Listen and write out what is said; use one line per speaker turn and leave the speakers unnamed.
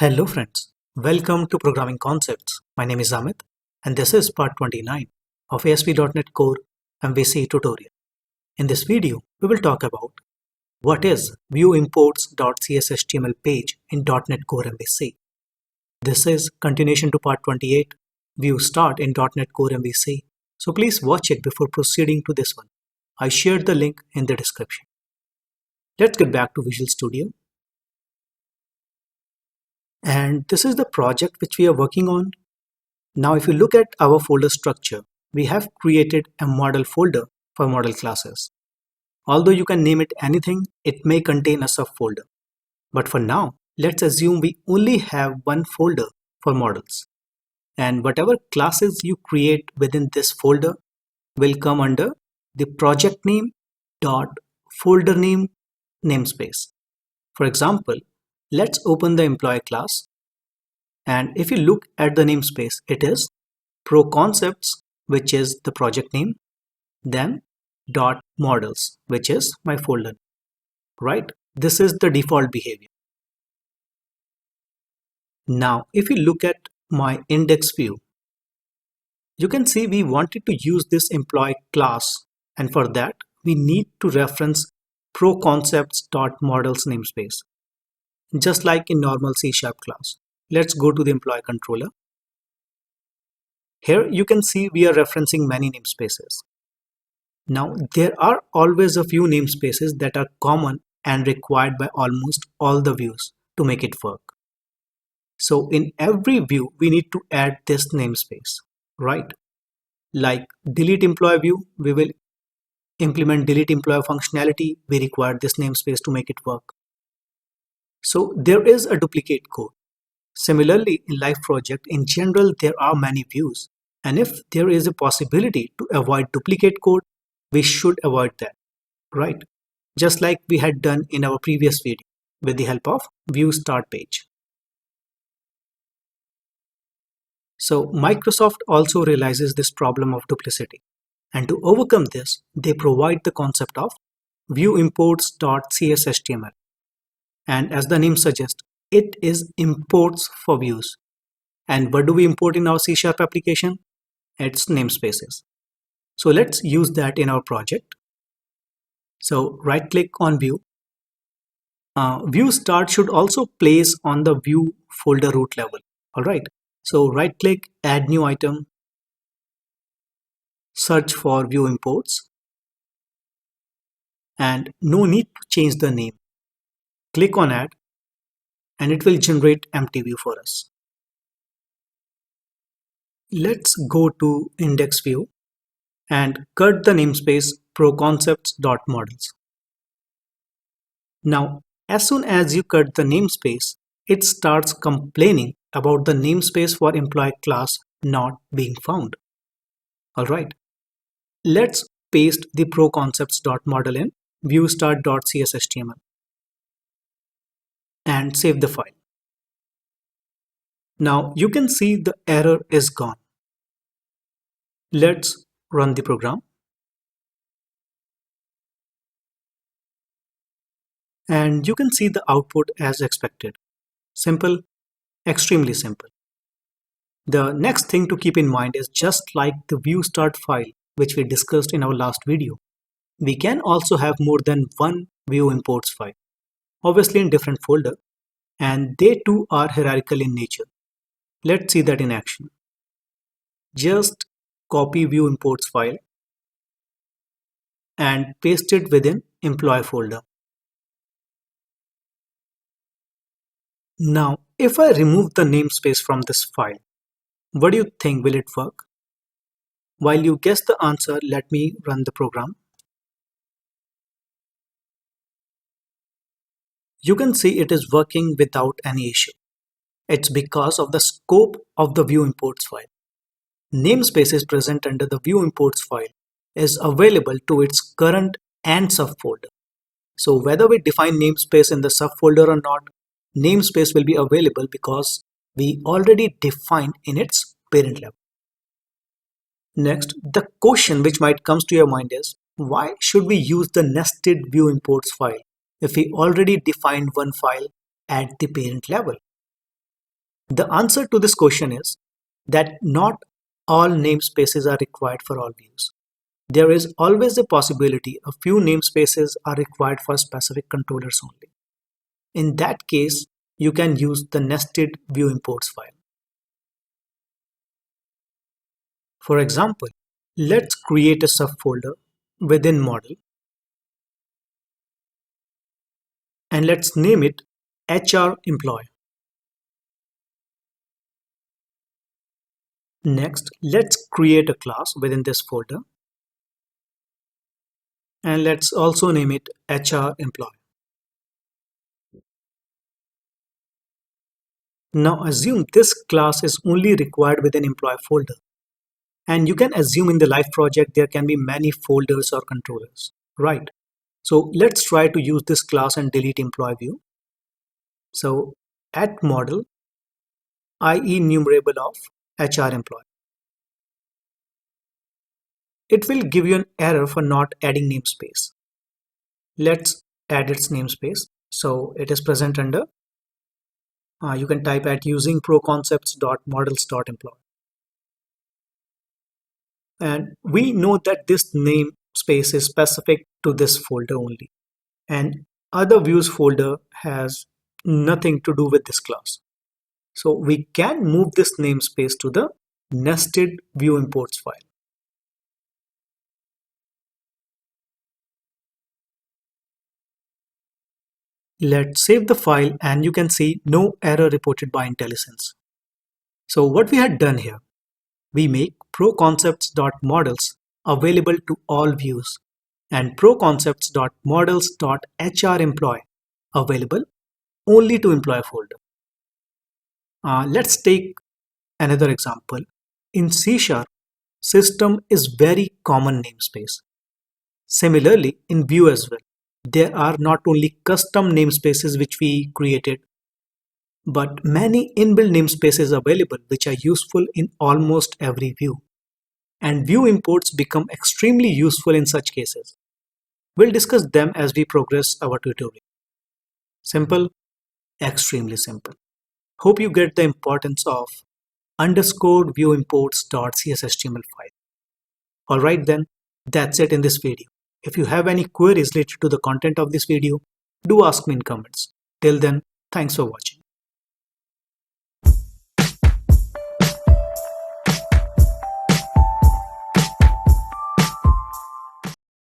Hello friends, welcome to Programming Concepts. My name is Amit and this is part 29 of ASP.NET Core MVC tutorial. In this video, we will talk about what is viewImports.cshtml page in .NET Core MVC. This is continuation to part 28, View Start in .NET Core MVC. So please watch it before proceeding to this one. I shared the link in the description. Let's get back to Visual Studio. And this is the project which we are working on. Now, if you look at our folder structure, we have created a model folder for model classes. Although you can name it anything, it may contain a subfolder. But for now, let's assume we only have one folder for models. And whatever classes you create within this folder will come under the project name dot folder name namespace. For example, let's open the employee class. And if you look at the namespace, it is ProConcepts, which is the project name, then .models, which is my folder, right? This is the default behavior. Now, if you look at my index view, you can see we wanted to use this employee class, and for that, we need to reference ProConcepts.models namespace, just like in normal C# class. Let's go to the employee controller. Here you can see we are referencing many namespaces. Now there are always a few namespaces that are common and required by almost all the views to make it work. So in every view we need to add this namespace, right? Like delete employee view, we will implement delete employee functionality. We require this namespace to make it work. So there is a duplicate code. Similarly, in live project, in general, there are many views. And if there is a possibility to avoid duplicate code, we should avoid that, right? Just like we had done in our previous video with the help of View Start page. So Microsoft also realizes this problem of duplicity. And to overcome this, they provide the concept of viewImports.cshtml. And as the name suggests, it is imports for views. And what do we import in our C# application? It's namespaces. So let's use that in our project. So right click on view. View start should also place on the view folder root level. All right. So right click, add new item, search for view imports. And no need to change the name. Click on add. And it will generate empty view for us. Let's go to index view and cut the namespace ProConcepts.models. Now, as soon as you cut the namespace, it starts complaining about the namespace for employee class not being found. Alright, let's paste the ProConcepts.model in viewstart.cshtml. And save the file. Now you can see the error is gone. Let's run the program. And you can see the output as expected. Simple, extremely simple. The next thing to keep in mind is just like the view start file which we discussed in our last video, we can also have more than one view imports file, obviously in different folder. And they too are hierarchical in nature. Let's see that in action. Just copy view imports file and paste it within employee folder. Now, if I remove the namespace from this file, what do you think, will it work? While you guess the answer, let me run the program. You can see it is working without any issue. It's because of the scope of the view imports file. Namespaces present under the view imports file is available to its current and subfolder. So whether we define namespace in the subfolder or not, namespace will be available because we already defined in its parent level. Next, the question which might comes to your mind is, why should we use the nested view imports file if we already defined one file at the parent level? The answer to this question is that not all namespaces are required for all views. There is always a possibility a few namespaces are required for specific controllers only. In that case, you can use the nested view imports file. For example, let's create a subfolder within model and let's name it HR employee. Next, let's create a class within this folder and let's also name it HR employee. Now assume this class is only required within employee folder. And you can assume in the live project there can be many folders or controllers, right? So let's try to use this class and delete employee view. So at model, IE enumerable of HR employee. It will give you an error for not adding namespace. Let's add its namespace. So it is present under, you can type at using proconcepts.models.employee. And we know that this namespace is specific to this folder only. And other views folder has nothing to do with this class. So we can move this namespace to the nested view imports file. Let's save the file and you can see no error reported by IntelliSense. So what we had done here, we make proconcepts.models available to all views and proconcepts.models.hremployee available only to employee folder. Let's take another example. In C#, system is very common namespace. Similarly, in Vue as well, there are not only custom namespaces which we created, but many inbuilt namespaces available which are useful in almost every view. And view imports become extremely useful in such cases. We'll discuss them as we progress our tutorial. Simple, extremely simple. Hope you get the importance of underscore view imports.cshtml file. Alright then, that's it in this video. If you have any queries related to the content of this video, do ask me in comments. Till then, thanks for watching.